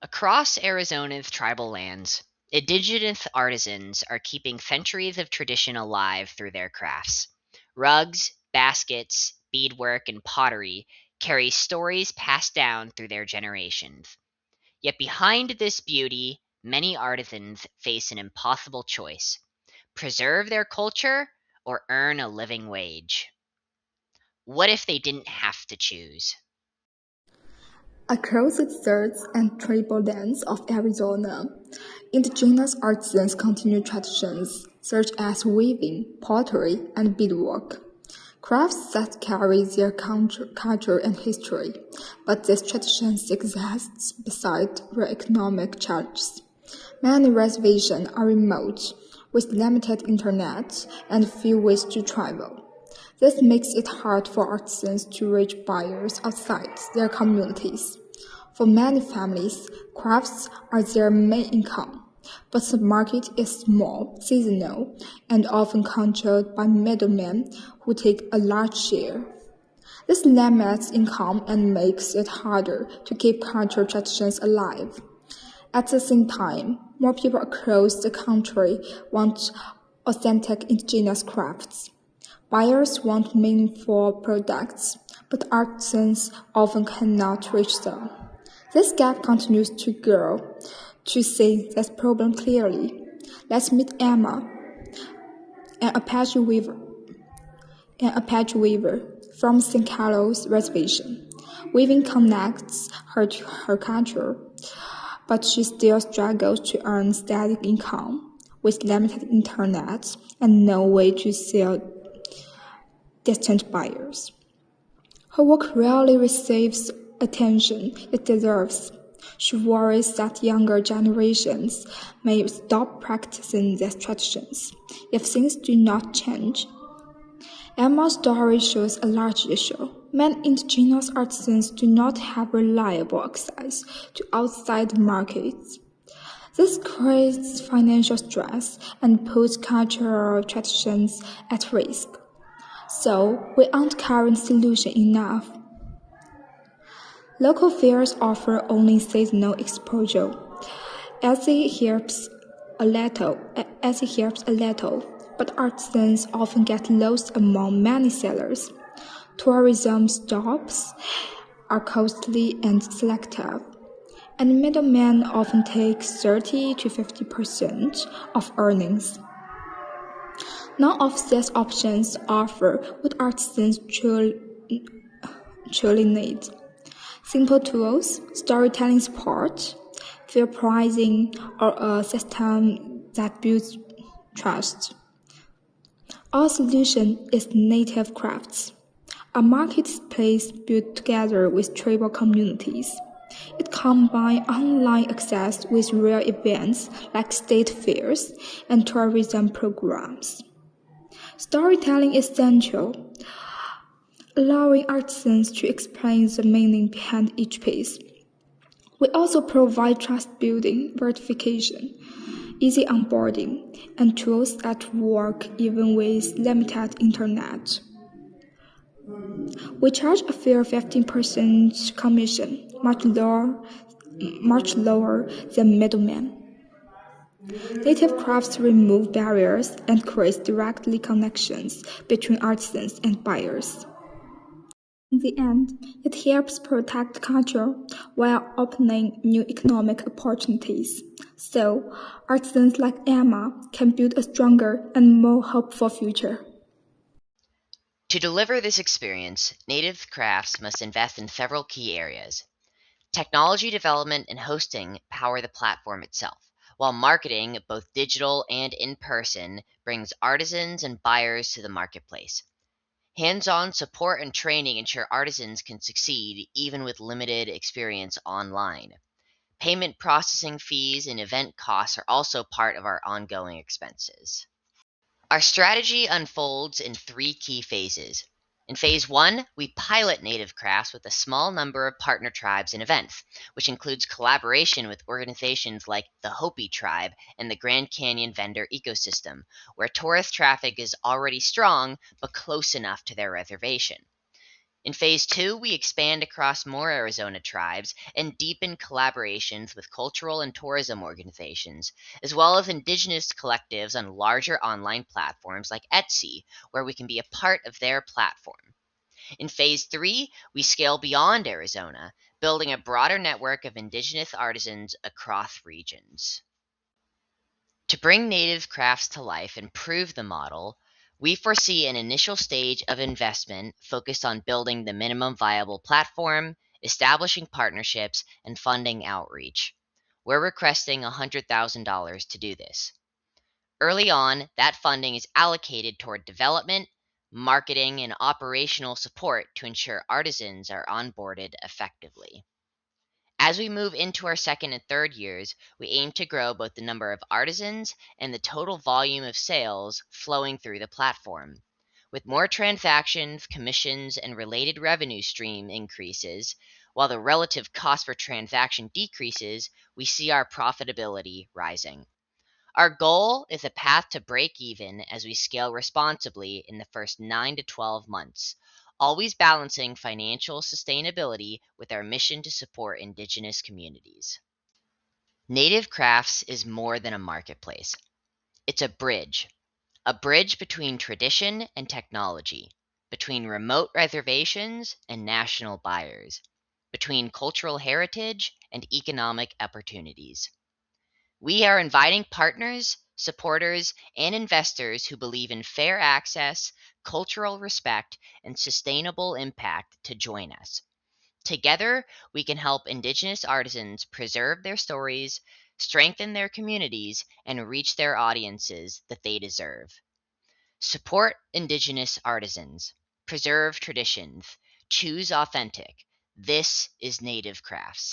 Across Arizona's tribal lands, indigenous artisans are keeping centuries of tradition alive through their crafts. Rugs, baskets, beadwork, and pottery carry stories passed down through their generations. Yet behind this beauty, many artisans face an impossible choice: preserve their culture or earn a living wage. What if they didn't have to choose? Across the deserts and tribal lands of Arizona, indigenous artisans continue traditions such as weaving, pottery, and beadwork, crafts that carry their culture and history, but these traditions exist beside real economic challenges. Many reservations are remote, with limited internet and few ways to travel. This makes it hard for artisans to reach buyers outside their communities. For many families, crafts are their main income, but the market is small, seasonal, and often controlled by middlemen who take a large share. This limits income and makes it harder to keep cultural traditions alive. At the same time, more people across the country want authentic indigenous crafts. Buyers want meaningful products, but artisans often cannot reach them. This gap continues to grow. To see this problem clearly, let's meet Emma, an Apache weaver from St. Carlos Reservation. Weaving connects her to her culture, but she still struggles to earn steady income with limited internet and no way to sell distant buyers. Her work rarely receives attention it deserves. She worries that younger generations may stop practicing these traditions if things do not change. Emma's story shows a large issue. Many indigenous artisans do not have reliable access to outside markets. This creates financial stress and puts cultural traditions at risk. So, we aren't current solution enough. Local fairs offer only seasonal exposure, as it helps a little, but artisans often get lost among many sellers. Tourism stops are costly and selective, and middlemen often take 30 to 50% of earnings. None of these options offer what artisans truly need. Simple tools, storytelling support, fair pricing, or a system that builds trust. Our solution is native crafts, a marketplace built together with tribal communities. It combines online access with real events like state fairs and tourism programs. Storytelling is central, allowing artisans to explain the meaning behind each piece. We also provide trust building, verification, easy onboarding, and tools that work even with limited internet. We charge a fair 15% commission, much lower than middlemen. Native crafts remove barriers and create directly connections between artisans and buyers. In the end, it helps protect culture while opening new economic opportunities. So, artisans like Emma can build a stronger and more hopeful future. To deliver this experience, Native Crafts must invest in several key areas. Technology development and hosting power the platform itself, while marketing, both digital and in person, brings artisans and buyers to the marketplace. Hands-on support and training ensure artisans can succeed even with limited experience online. Payment processing fees and event costs are also part of our ongoing expenses. Our strategy unfolds in three key phases. In phase one, we pilot native crafts with a small number of partner tribes and events, which includes collaboration with organizations like the Hopi tribe and the Grand Canyon vendor ecosystem, where tourist traffic is already strong but close enough to their reservation. In phase two, we expand across more Arizona tribes and deepen collaborations with cultural and tourism organizations, as well as indigenous collectives on larger online platforms like Etsy, where we can be a part of their platform. In phase three, we scale beyond Arizona, building a broader network of indigenous artisans across regions. To bring native crafts to life and prove the model, we foresee an initial stage of investment focused on building the minimum viable platform, establishing partnerships, and funding outreach. We're requesting $100,000 to do this. Early on, that funding is allocated toward development, marketing, and operational support to ensure artisans are onboarded effectively. As we move into our second and third years, we aim to grow both the number of artisans and the total volume of sales flowing through the platform. With more transactions, commissions, and related revenue stream increases, while the relative cost per transaction decreases, we see our profitability rising. Our goal is a path to break even as we scale responsibly in the first 9 to 12 months, always balancing financial sustainability with our mission to support Indigenous communities. Native Crafts is more than a marketplace. It's a bridge between tradition and technology, between remote reservations and national buyers, between cultural heritage and economic opportunities. We are inviting partners, supporters, and investors who believe in fair access, cultural respect, and sustainable impact to join us. Together, we can help Indigenous artisans preserve their stories, strengthen their communities, and reach their audiences that they deserve. Support Indigenous artisans, preserve traditions, choose authentic. This is Native Crafts.